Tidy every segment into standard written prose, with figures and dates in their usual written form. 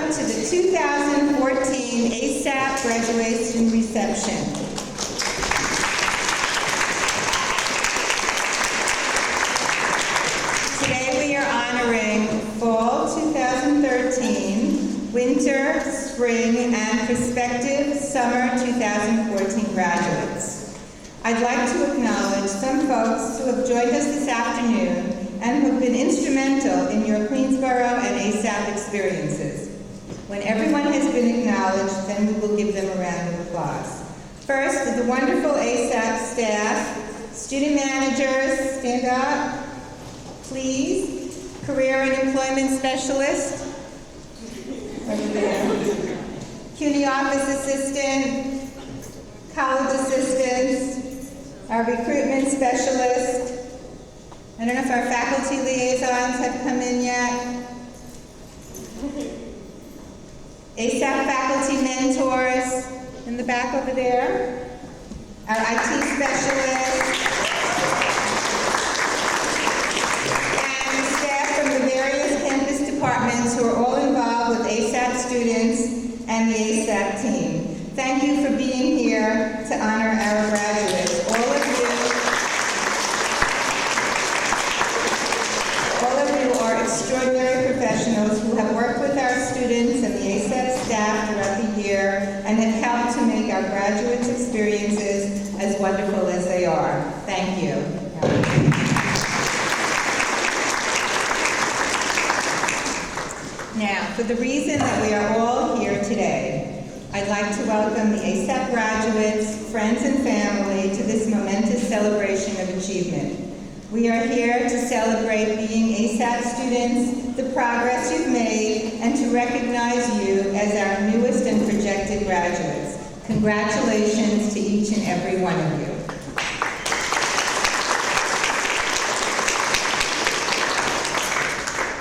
welcome to the 2014 ASAP graduation reception. Today we are honoring fall 2013, winter, spring, and prospective summer 2014 graduates. I'd like to acknowledge some folks who have joined us this afternoon and who have been instrumental in your Queensborough and ASAP experiences. When everyone has been acknowledged, then we will give them a round of applause. First, the wonderful ASAP staff, student managers, stand up, please. Career and employment specialist, over there. CUNY office assistant, college assistants, our recruitment specialist. I don't know if our faculty liaisons have come in yet. ASAP faculty mentors in the back over there. Our IT specialists. And staff from the various campus departments who are all involved with ASAP students and the ASAP team. Thank you for being here to honor our graduates. All of you are extraordinary professionals who have worked with our students and the ASAP staff throughout the year and have helped to make our graduates' experiences as wonderful as they are. Thank you. Now, for the reason that we are all here today, I'd like to welcome the ASAP graduates, friends, and family to this momentous celebration of achievement. We are here to celebrate being ASAP students, the progress you've made, and to recognize you as our newest and projected graduates. Congratulations to each and every one of you.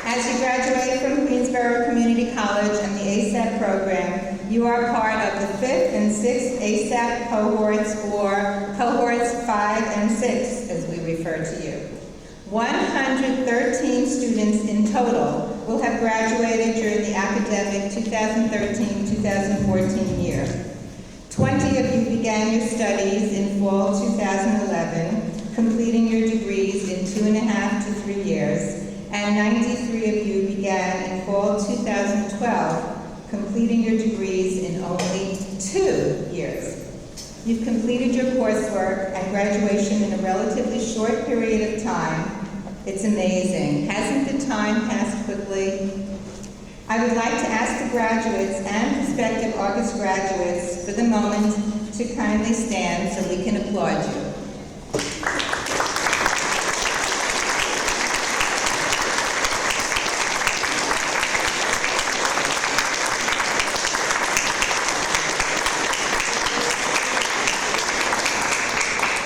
As you graduate from Queensborough Community College and the ASAP program, you are part of the 5th and 6th ASAP cohorts, or cohorts 5 and 6, as we refer to you. 113 students in total will have graduated during the academic 2013-2014 year. 20 of you began your studies in fall 2011, completing your degrees in 2.5 to 3 years, and 93 of you began in fall 2012, completing your degrees in only 2 years. You've completed your coursework and graduation in a relatively short period of time. It's amazing. Hasn't the time passed quickly? I would like to ask the graduates and prospective August graduates for the moment to kindly stand so we can applaud you.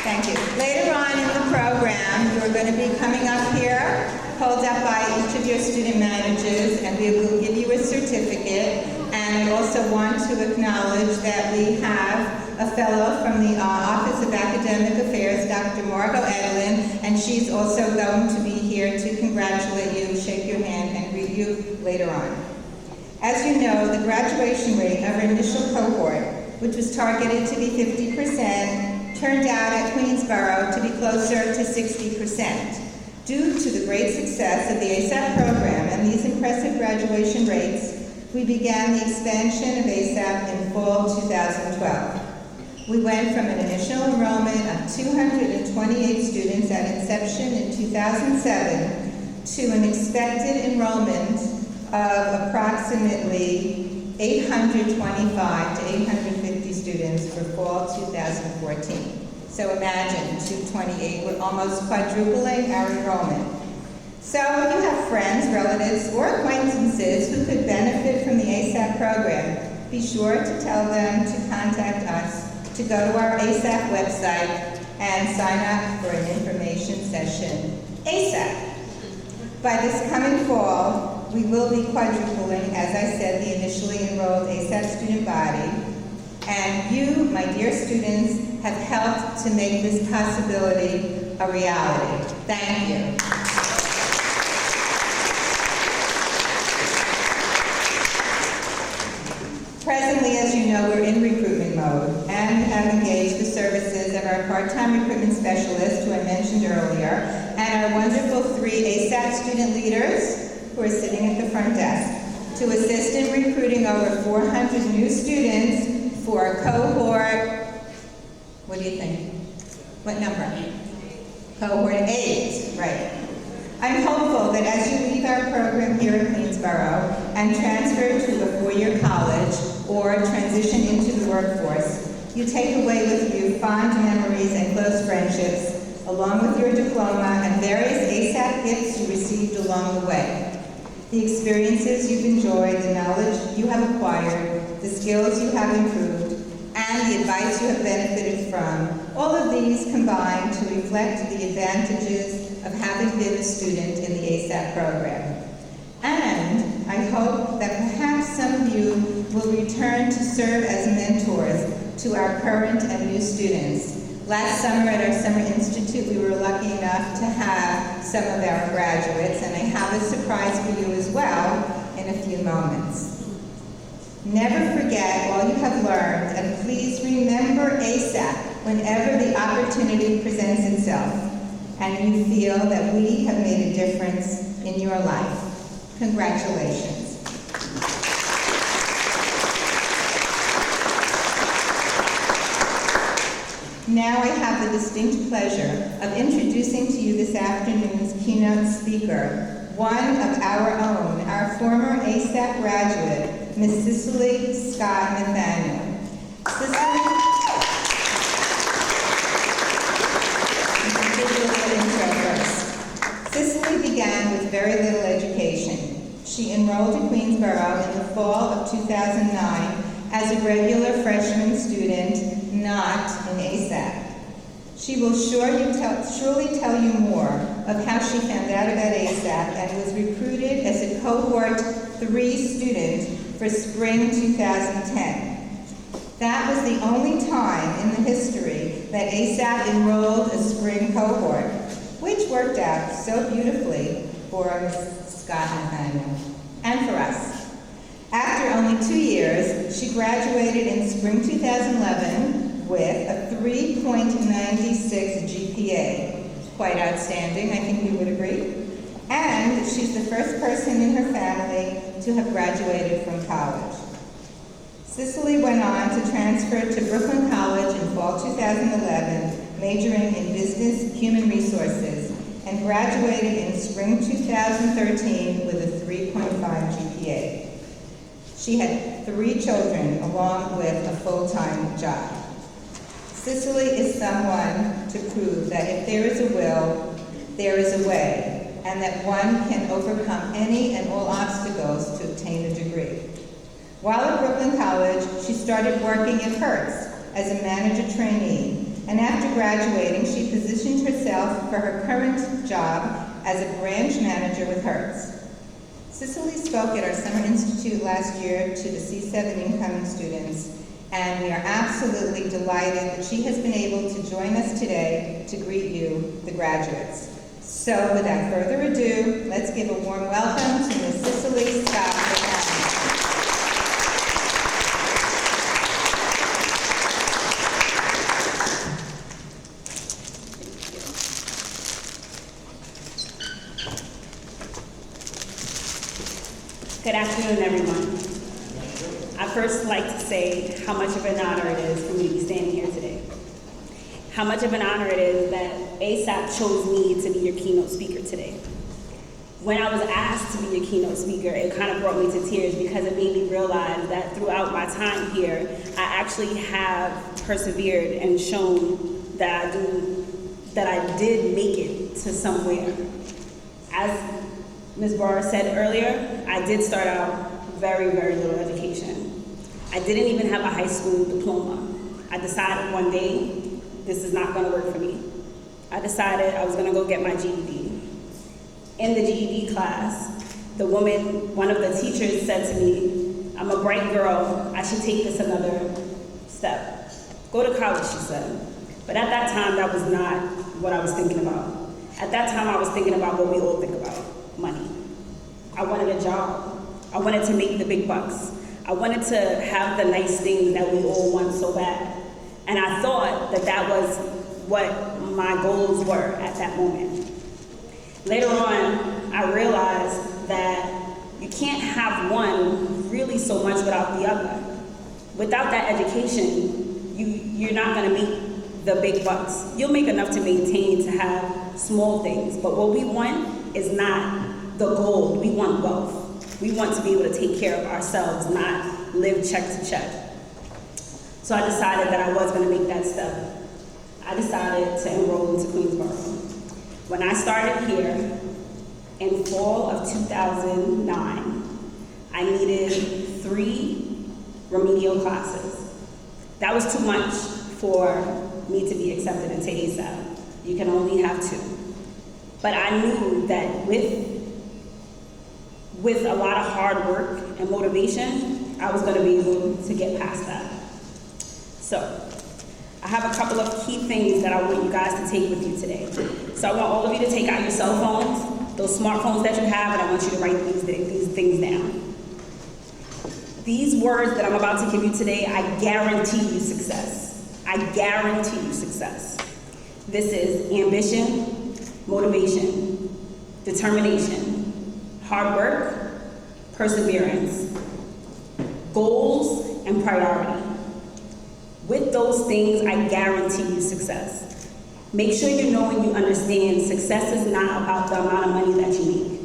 Thank you. Later on in the program, you're going to be coming up here, pulled up by each of your student managers, and we will give you a certificate. And I also want to acknowledge that we have a fellow from the Office of Academic Affairs, Dr. Margot Edlin, and she's also going to be here to congratulate you, shake your hand, and greet you later on. As you know, the graduation rate of our initial cohort, which was targeted to be 50%, turned out at Queensborough to be closer to 60%. Due to the great success of the ASAP program and these impressive graduation rates, we began the expansion of ASAP in fall 2012. We went from an initial enrollment of 228 students at inception in 2007 to an expected enrollment of approximately 825 to 850 students for fall 2014. So imagine 228, we're almost quadrupling our enrollment. So if you have friends, relatives, or acquaintances who could benefit from the ASAP program, be sure to tell them to contact us, to go to our ASAP website and sign up for an information session ASAP. By this coming fall, we will be quadrupling, as I said, the initially enrolled ASAP student body. And you, my dear students, have helped to make this possibility a reality. Thank you. Presently, as you know, we're in recruitment mode and we have engaged the services of our part-time recruitment specialist, who I mentioned earlier, and our wonderful 3 ASAP student leaders who are sitting at the front desk to assist in recruiting over 400 new students for cohort, what do you think? What number? Cohort 8, right. I'm hopeful that as you leave our program here at Queensborough and transfer to a 4-year college or transition into the workforce, you take away with you fond memories and close friendships, along with your diploma and various ASAP gifts you received along the way. The experiences you've enjoyed, the knowledge you have acquired, the skills you have improved, and the advice you have benefited from, all of these combine to reflect the advantages of having been a student in the ASAP program. And I hope that perhaps some of you will return to serve as mentors to our current and new students. Last summer at our Summer Institute, we were lucky enough to have some of our graduates, and I have a surprise for you as well in a few moments. Never forget all you have learned, and please remember ASAP whenever the opportunity presents itself and you feel that we have made a difference in your life. Congratulations. Now I have the distinct pleasure of introducing to you this afternoon's keynote speaker, one of our own, our former ASAP graduate, Miss Cicely Scott Nathaniel. Cicely began with very little education. She enrolled at Queensborough in the fall of 2009 as a regular freshman student, not in ASAP. She will surely tell you more of how she found out about ASAP and was recruited as a cohort 3 student for spring 2010. That was the only time in the history that ASAP enrolled a spring cohort, which worked out so beautifully for Ms. Scott Nathaniel and for us. After only 2 years, she graduated in spring 2011 with a 3.96 GPA. Quite outstanding, I think we would agree. And she's the first person in her family to have graduated from college. Cicely went on to transfer to Brooklyn College in fall 2011, majoring in business human resources, and graduated in spring 2013 with a 3.5 GPA. She had 3 children along with a full-time job. Cicely is someone to prove that if there is a will, there is a way, and that one can overcome any and all obstacles to obtain a degree. While at Brooklyn College, she started working at Hertz as a manager trainee, and after graduating, she positioned herself for her current job as a branch manager with Hertz. Cicely spoke at our Summer Institute last year to the C7 incoming students, and we are absolutely delighted that she has been able to join us today to greet you, the graduates. So without further ado, let's give a warm welcome to Ms. Cicely Scott Nathaniel. Good afternoon, everyone. I'd first like to say how much of an honor it is for me to be standing here today. How much of an honor it is that ASAP chose me to be your keynote speaker today. When I was asked to be your keynote speaker, it kind of brought me to tears because it made me realize that throughout my time here, I actually have persevered and shown that I did make it to somewhere. As Ms. Barr said earlier, I did start out very, very little education. I didn't even have a high school diploma. I decided one day, this is not gonna work for me. I decided I was gonna go get my GED. In the GED class, one of the teachers said to me, I'm a bright girl, I should take this another step. Go to college, she said. But at that time, that was not what I was thinking about. At that time, I was thinking about what we all think about. Money. I wanted a job. I wanted to make the big bucks. I wanted to have the nice things that we all want so bad. And I thought that that was what my goals were at that moment. Later on, I realized that you can't have one really so much without the other. Without that education, you're not gonna make the big bucks. You'll make enough to maintain, to have small things, but what we want is not the gold, we want wealth. We want to be able to take care of ourselves, not live check to check. So I decided that I was gonna make that step. I decided to enroll into Queensborough. When I started here in fall of 2009, I needed 3 remedial classes. That was too much for me to be accepted into ASAP. You can only have 2. But I knew that with a lot of hard work and motivation, I was gonna be able to get past that. So, I have a couple of key things that I want you guys to take with you today. So I want all of you to take out your cell phones, those smartphones that you have, and I want you to write these things down. These words that I'm about to give you today, I guarantee you success. I guarantee you success. This is ambition, motivation, determination, hard work, perseverance, goals, and priority. With those things, I guarantee you success. Make sure you know and you understand success is not about the amount of money that you make.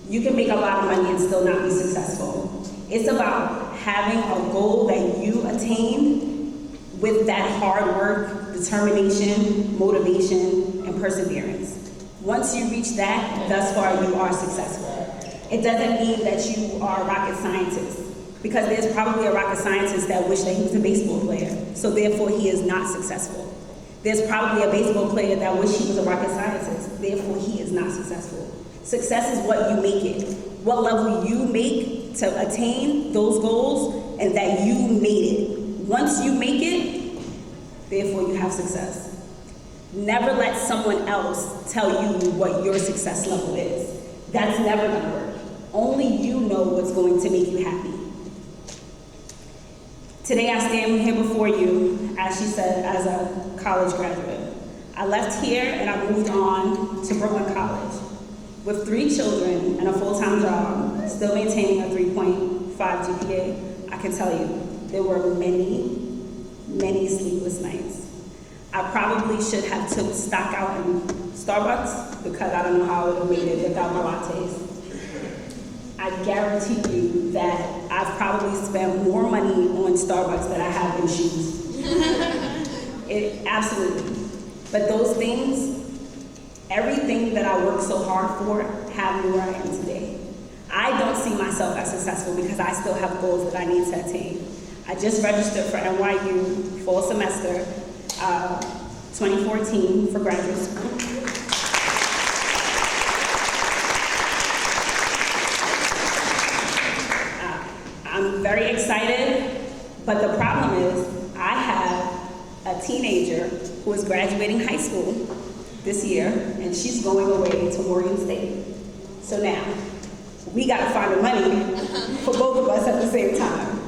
You can make a lot of money and still not be successful. It's about having a goal that you attain with that hard work, determination, motivation, and perseverance. Once you reach that, thus far you are successful. It doesn't mean that you are a rocket scientist, because there's probably a rocket scientist that wished that he was a baseball player, so therefore he is not successful. There's probably a baseball player that wished he was a rocket scientist, therefore he is not successful. Success is what you make it, what level you make to attain those goals, and that you made it. Once you make it, therefore you have success. Never let someone else tell you what your success level is. That's never gonna work. Only you know what's going to make you happy. Today I stand here before you, as she said, as a college graduate. I left here and I moved on to Brooklyn College. With 3 children and a full-time job, still maintaining a 3.5 GPA, I can tell you, there were many, many sleepless nights. I probably should have took stock out in Starbucks, because I don't know how I would have made it without my lattes. I guarantee you that I've probably spent more money on Starbucks than I have in shoes. Absolutely. But those things, everything that I worked so hard for, have me where I am today. I don't see myself as successful because I still have goals that I need to attain. I just registered for NYU fall semester 2014 for graduate school. I'm very excited, but the problem is I have a teenager who is graduating high school this year, and she's going away to Morgan State. So now, we gotta find the money for both of us at the same time.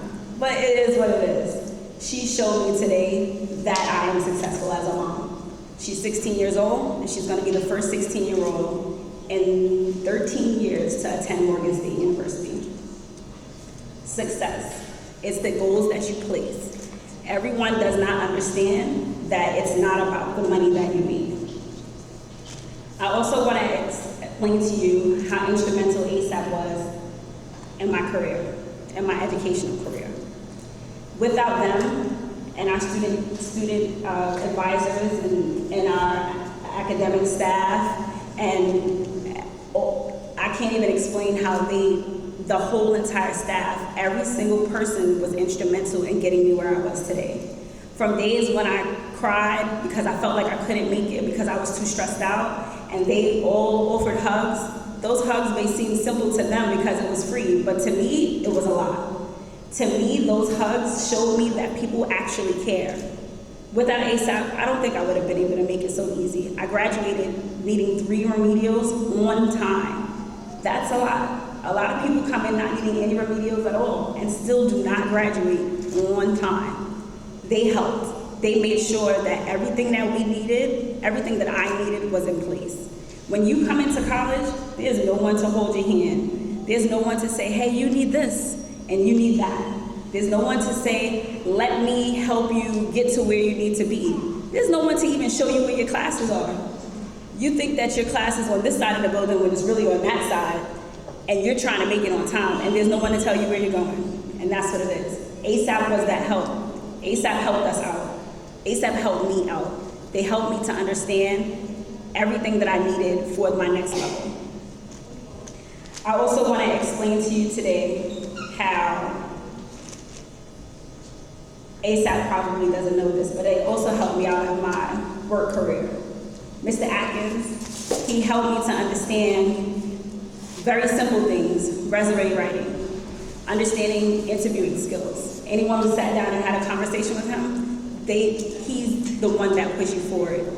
But it is what it is. She showed me today that I am successful as a mom. She's 16 years old, and she's gonna be the first 16-year-old in 13 years to attend Morgan State University. Success is the goals that you place. Everyone does not understand that it's not about the money that you make. I also want to explain to you how instrumental ASAP was in my career, in my educational career. Without them and our student advisors and our academic staff, and I can't even explain how the whole entire staff, every single person was instrumental in getting me where I was today. From days when I cried because I felt like I couldn't make it because I was too stressed out, and they all offered hugs. Those hugs may seem simple to them because it was free, but to me, it was a lot. To me, those hugs showed me that people actually care. Without ASAP, I don't think I would have been able to make it so easy. I graduated needing 3 remedials one time. That's a lot. A lot of people come in not needing any remedials at all and still do not graduate on time. They helped. They made sure that everything that we needed, everything that I needed was in place. When you come into college, there's no one to hold your hand. There's no one to say, hey, you need this and you need that. There's no one to say, let me help you get to where you need to be. There's no one to even show you where your classes are. You think that your class is on this side of the building when it's really on that side, and you're trying to make it on time, and there's no one to tell you where you're going. And that's what it is. ASAP was that help. ASAP helped us out. ASAP helped me out. They helped me to understand everything that I needed for my next level. I also want to explain to you today how ASAP probably doesn't know this, but they also helped me out in my work career. Mr. Atkins, he helped me to understand very simple things, resume writing, understanding interviewing skills. Anyone who sat down and had a conversation with him, he's the one that pushes you forward.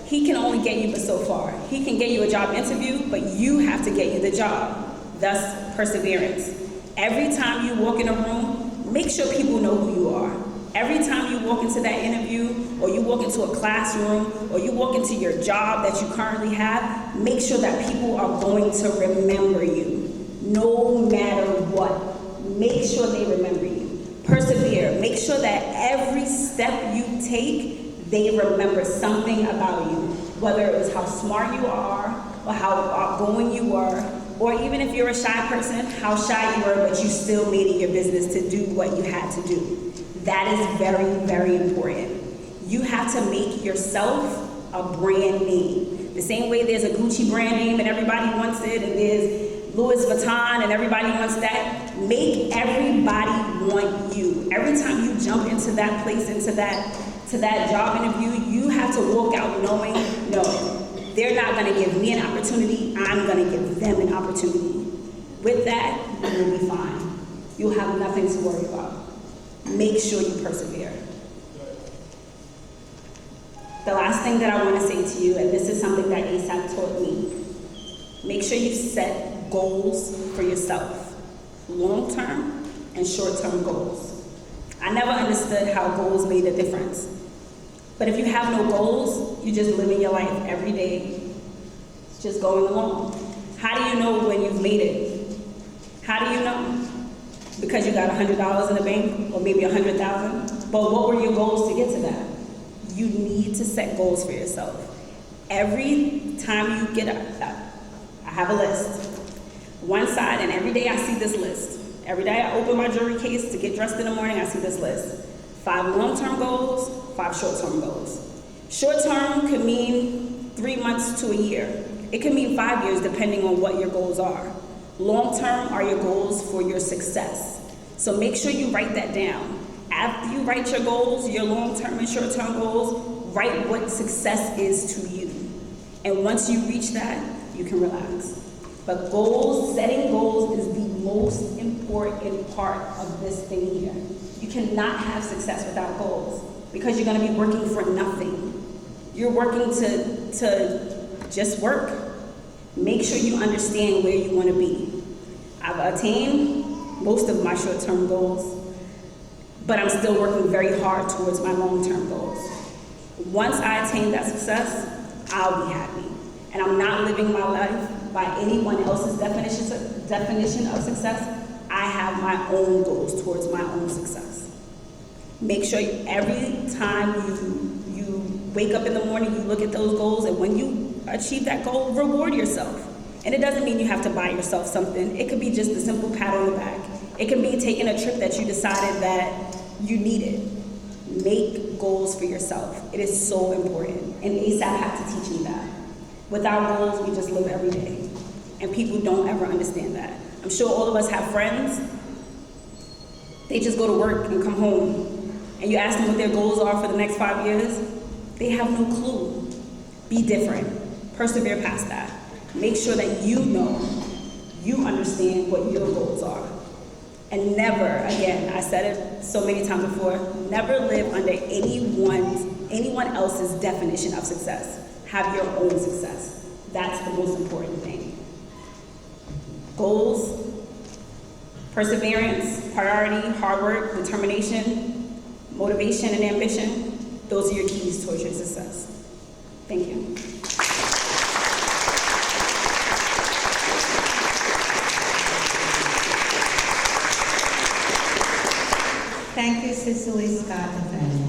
He can only get you but so far. He can get you a job interview, but you have to get you the job, thus perseverance. Every time you walk in a room, make sure people know who you are. Every time you walk into that interview, or you walk into a classroom, or you walk into your job that you currently have, make sure that people are going to remember you, no matter what. Make sure they remember you. Persevere. Make sure that every step you take, they remember something about you, whether it was how smart you are, or how outgoing you were, or even if you're a shy person, how shy you were, but you still made it your business to do what you had to do. That is very, very important. You have to make yourself a brand name. The same way there's a Gucci brand name and everybody wants it, and there's Louis Vuitton and everybody wants that. Make everybody want you. Every time you jump into that place, into that job interview, you have to walk out knowing, no, they're not gonna give me an opportunity, I'm gonna give them an opportunity. With that, you will be fine. You'll have nothing to worry about. Make sure you persevere. The last thing that I want to say to you, and this is something that ASAP taught me, make sure you set goals for yourself, long-term and short-term goals. I never understood how goals made a difference. But if you have no goals, you just living your life every day, just going along. How do you know when you've made it? How do you know? Because you got $100 in the bank, or maybe $100,000. But what were your goals to get to that? You need to set goals for yourself. Every time you get up, I have a list. One side, and every day I see this list. Every day I open my jewelry case to get dressed in the morning, I see this list. 5 long-term goals, 5 short-term goals. Short-term could mean 3 months to a year. It could mean 5 years, depending on what your goals are. Long-term are your goals for your success. So make sure you write that down. After you write your goals, your long-term and short-term goals, write what success is to you. And once you reach that, you can relax. But goals, setting goals is the most important part of this thing here. You cannot have success without goals, because you're gonna be working for nothing. You're working to just work. Make sure you understand where you want to be. I've attained most of my short-term goals, but I'm still working very hard towards my long-term goals. Once I attain that success, I'll be happy. And I'm not living my life by anyone else's definition of success. I have my own goals towards my own success. Make sure every time you wake up in the morning, you look at those goals, and when you achieve that goal, reward yourself. And it doesn't mean you have to buy yourself something. It could be just a simple pat on the back. It can be taking a trip that you decided that you needed. Make goals for yourself. It is so important. And ASAP had to teach me that. Without goals, we just live every day. And people don't ever understand that. I'm sure all of us have friends. They just go to work and come home. And you ask them what their goals are for the next 5 years, they have no clue. Be different. Persevere past that. Make sure that you know, you understand what your goals are. And never, again, I said it so many times before, never live under anyone else's definition of success. Have your own success. That's the most important thing. Goals, Perseverance, priority, hard work, determination, motivation, and ambition, those are your keys towards your success. Thank you. Thank you, Cicely, Scott, and Fanny.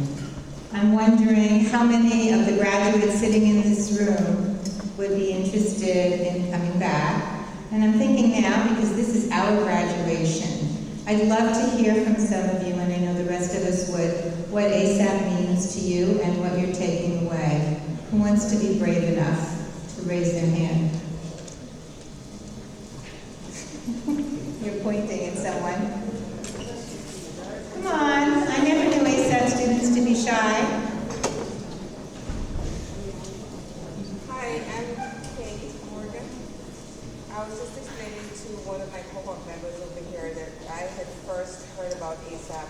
I'm wondering how many of the graduates sitting in this room would be interested in coming back. And I'm thinking now, because this is our graduation, I'd love to hear from some of you, and I know the rest of us would, what ASAP means to you and what you're taking away. Who wants to be brave enough to raise their hand? You're pointing at someone. Come on, I never knew ASAP students to be shy. Hi, I'm Kate Morgan. I was just explaining to one of my cohort members over here that I had first heard about ASAP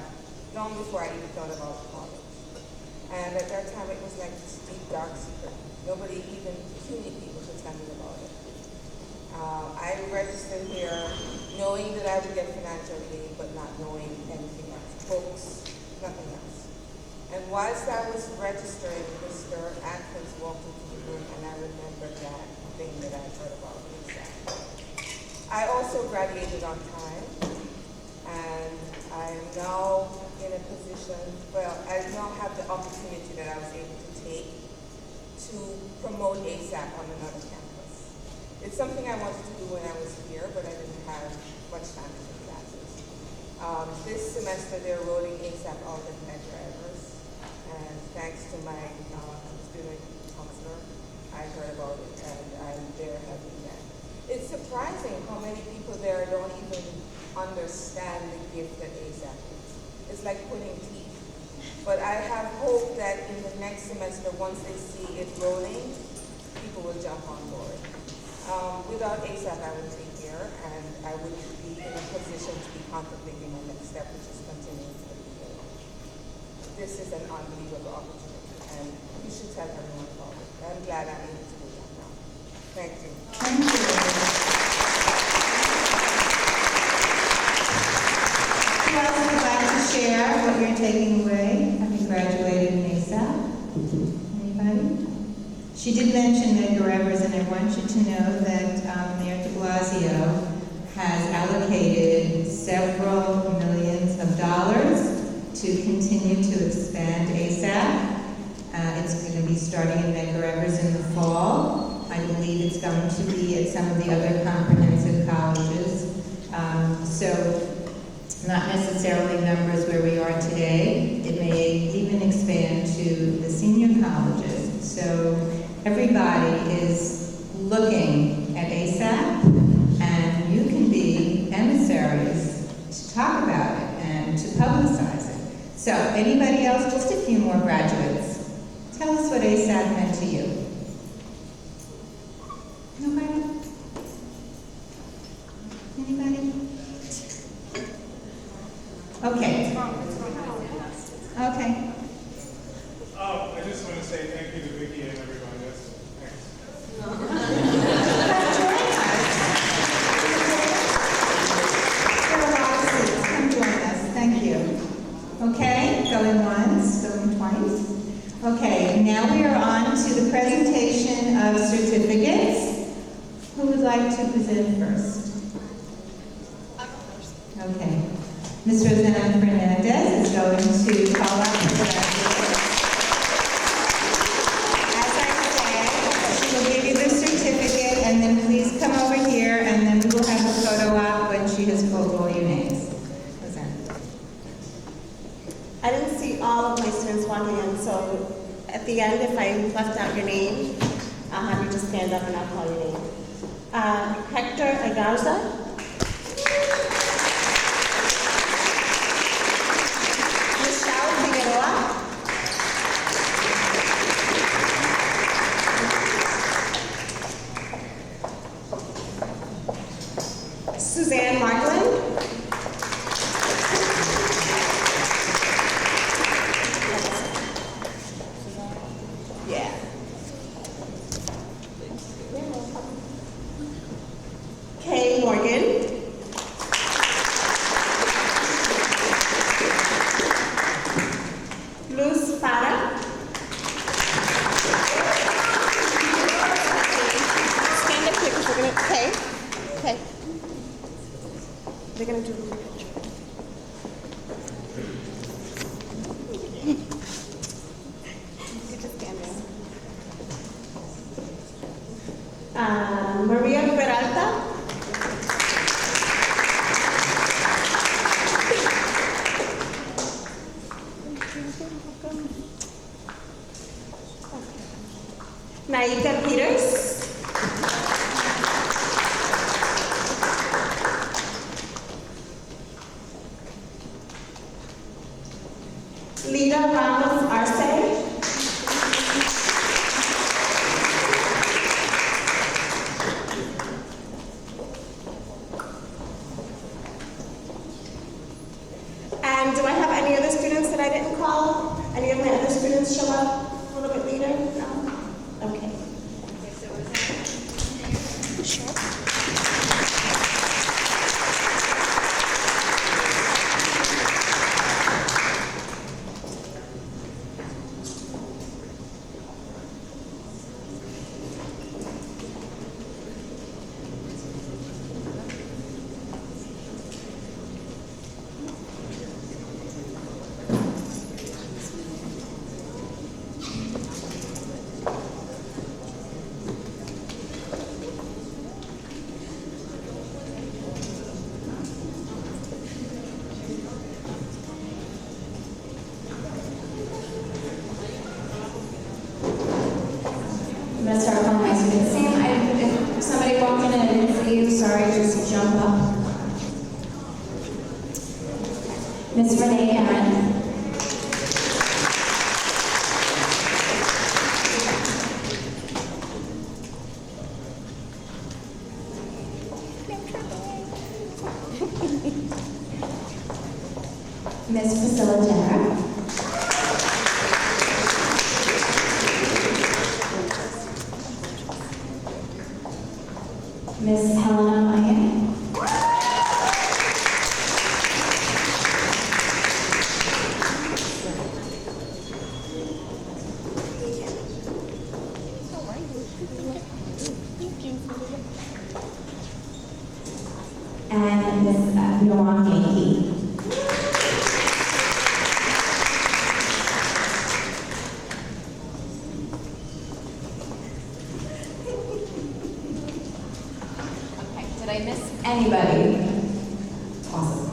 long before I even thought about college. And at that time it was like this deep, dark secret. Nobody, even CUNY people, could tell me about it. I registered here knowing that I would get financial aid, but not knowing anything else. Books, nothing else. And whilst I was registering, Mr. Atkins walked into the room, and I remembered that thing that I heard about ASAP. I also graduated on time, and I am now in a position, well, I now have the opportunity that I was able to take to promote ASAP on another campus. It's something I wanted to do when I was here, but I didn't have much time to take classes. This semester, they're rolling ASAP out in Medgar Evers, and thanks to my student counselor, I heard about it, and I'm there helping them. It's surprising how many people there don't even understand the gift that ASAP is. It's like pulling teeth. But I have hope that in the next semester, once they see it rolling, people will jump on board. Without ASAP, I would be here, and I would be in a position to be contemplating my next step, which is continuing to be here. This is an unbelievable opportunity, and you should tell everyone about it. I'm glad I'm able to do that now. Thank you. Thank you. Who else would like to share what you're taking away having graduated in ASAP? Anybody? She did mention Medgar Evers, and I want you to know that Mayor de Blasio has allocated several millions of dollars to continue to expand ASAP. It's going to be starting in Medgar Evers in the fall. I believe it's going to be at some of the other comprehensive colleges. So not necessarily numbers where we are today. It may even expand to the senior colleges. So everybody is looking at ASAP, and you can be emissaries to talk about it and to publicize it. So anybody else, just a few more graduates, tell us what ASAP meant to you. Nobody? Anybody? Okay. Okay. I just want to say thank you to Vicki and everybody. Thanks. There are a lot of seats. Come join us. Thank you. Okay, going once, going twice. Okay, now we are on to the presentation of certificates. Who would like to present first? Okay. Ms. Rosanna Fernandez is going to call up the graduates. As I said, she will give you the certificate, and then please come over here, and then we will have a photo op when she has called all your names. Rosanna. I didn't see all of my students one hand, so at the end, if I left out your name, I'll have you just stand up and I'll call your name. Hector Agarza. Michelle Figueroa. Suzanne Markland. Yeah. Kay Morgan. Okay. They're gonna do the picture. You just stand there. Maria Peralta. Naika Peters. Lita Ramos Arce. And do I have any other students that I didn't call? Any of my other students show up a little bit later? No? Okay. I'm going to start calling my students. Sam, if somebody walked in and I didn't see you, sorry, just jump up. Miss Renee Aaron. Miss Priscilla Jenner. Miss Helena Meyer. And Miss Noah Yankee. Did I miss anybody? Awesome.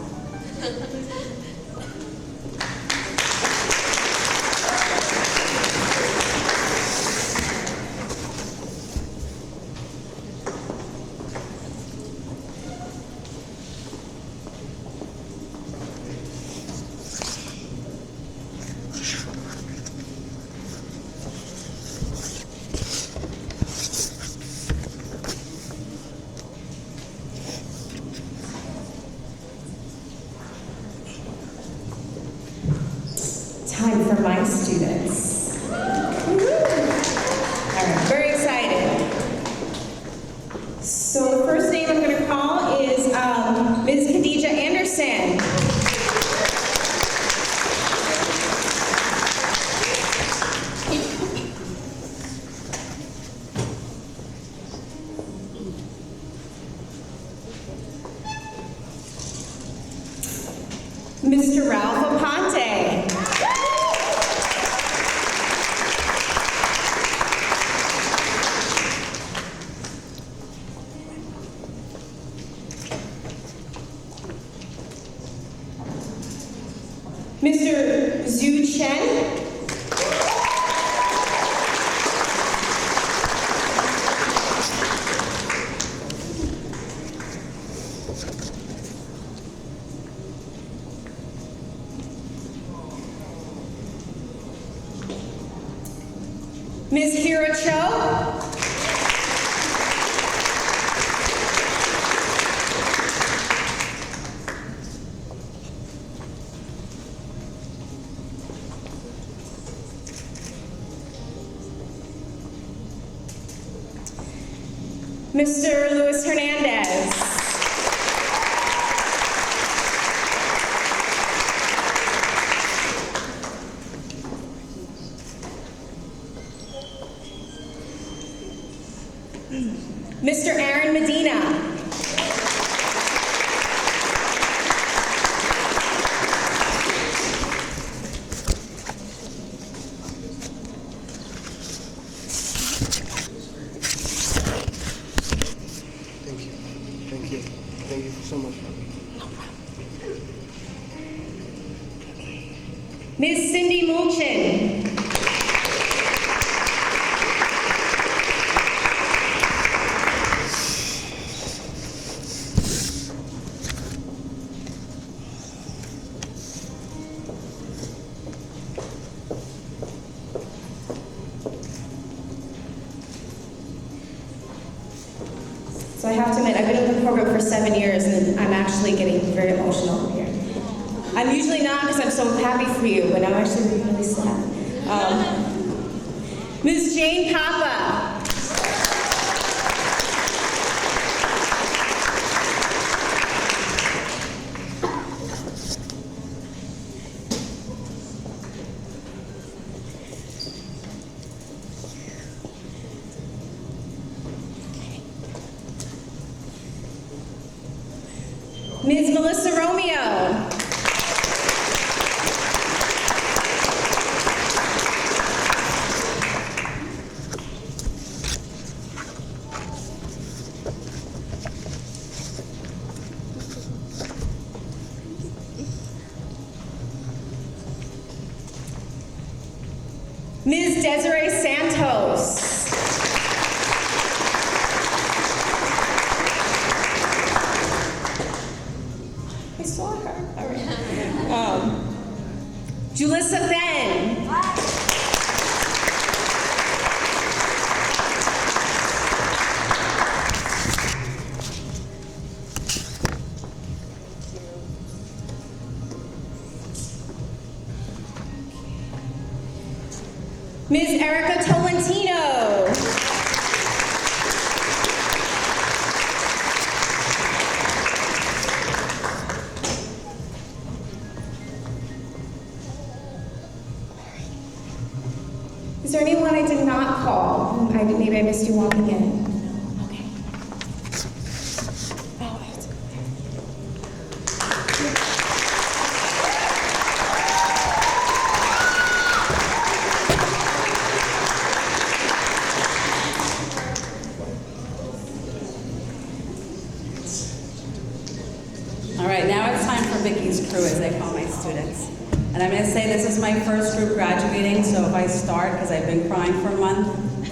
Time for my students. All right, very excited. So the first name I'm going to call is Ms. Khadija Anderson. Mr. Ralph Aponte. Mr. Zhu Chen. Ms. Hira Cho. Mr. Luis Hernandez. Mr. Aaron Medina. Thank you. Thank you so much. Ms. Cindy Mulchin. So I have to admit, I've been in the program for 7 years, and I'm actually getting very emotional here. I'm usually not because I'm so happy for you, but I'm actually really sad. Ms. Jane Papa. Ms. Melissa Romeo. Ms. Desiree Santos. I saw her. All right. Julissa Fenn. Ms. Erica Tolentino. Is there anyone I did not call? Maybe I missed you walking in. No? Okay. Oh, I have to go there. All right, now it's time for Vicky's crew, as I call my students. And I'm going to say this is my first group graduating, so if I start, because I've been crying for a month,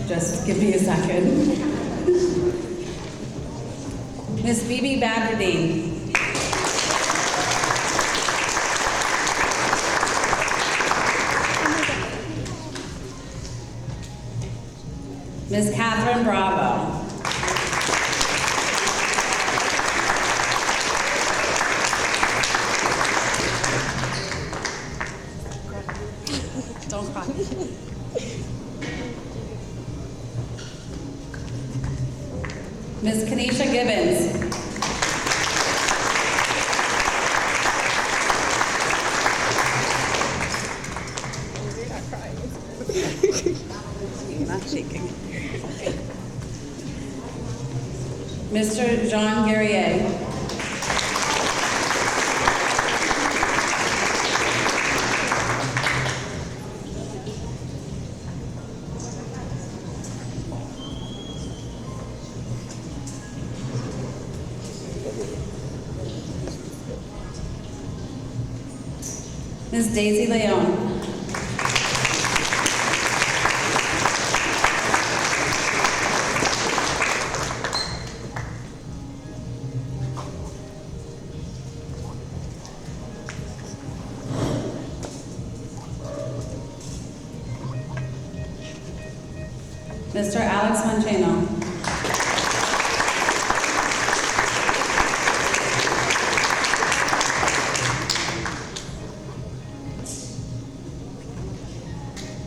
just give me a second. Miss Bibi Badreddine. Miss Catherine Bravo. Don't cry. Miss Kanisha Gibbons. You're not shaking. Mr. Jean Guerrier. Ms. Daisy Leon. Mr. Alex Mancheno.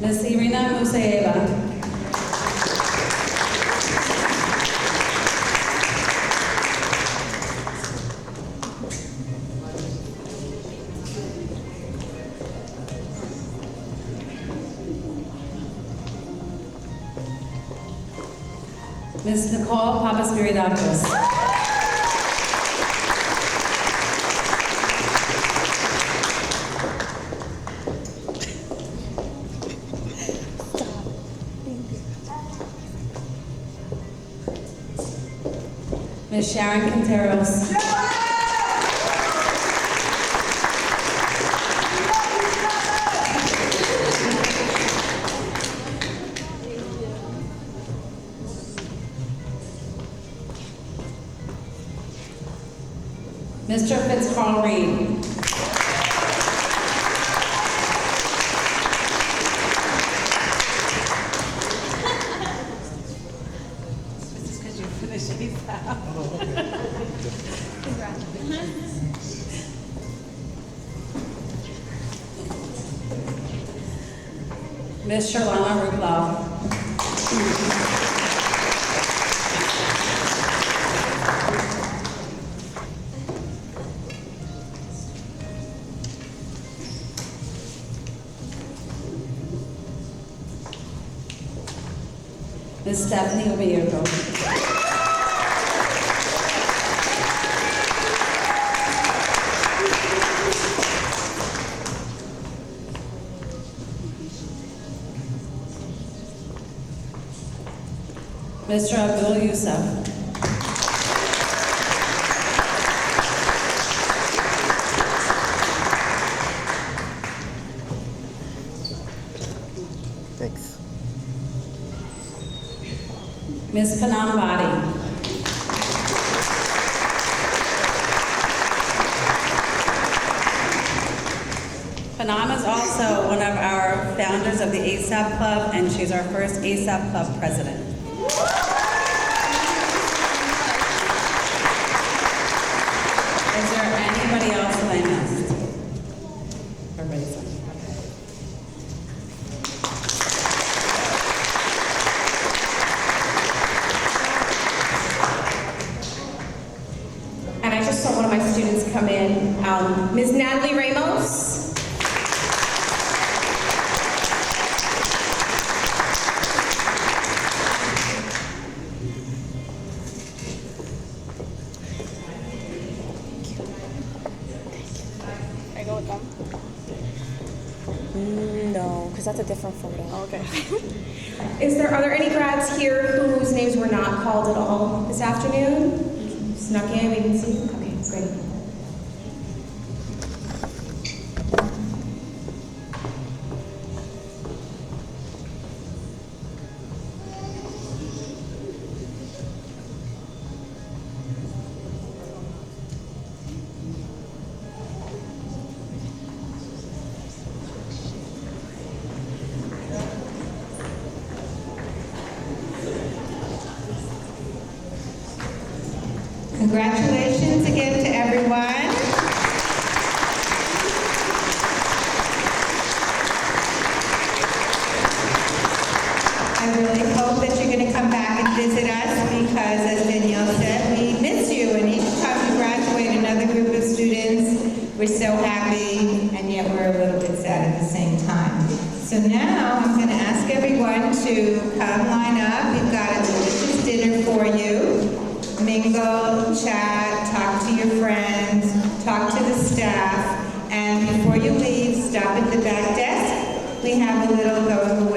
Ms. Irina Musaeva. Ms. Nicole Papaspiridatos. Ms. Sharon Quinteros. Mr. Fitzcarl Reed. This is because you finished Ms. Sharlana Rublow. Ms. Stephanie Oviedo. Mr. Abdul Yusuf. Thanks. Ms. Panam Badi. Panam is also one of our founders of the ASAP Club, and she's our first ASAP Club president. Is there anybody else that I missed? Everybody's on. And I just saw one of my students come in, Ms. Natalie Ramos. I go with them. No, because that's a different photo. Okay. Are there any grads here whose names were not called at all this afternoon? Snuck in, we can see. Okay, great. Congratulations again to everyone. I really hope that you're going to come back and visit us because, as Danielle said, we miss you. And each time we graduate another group of students, we're so happy, and yet we're a little bit sad at the same time. So now I'm going to ask everyone to come line up. We've got a delicious dinner for you. Mingle, chat, talk to your friends, talk to the staff, and before you leave, stop at the back desk. We have a little going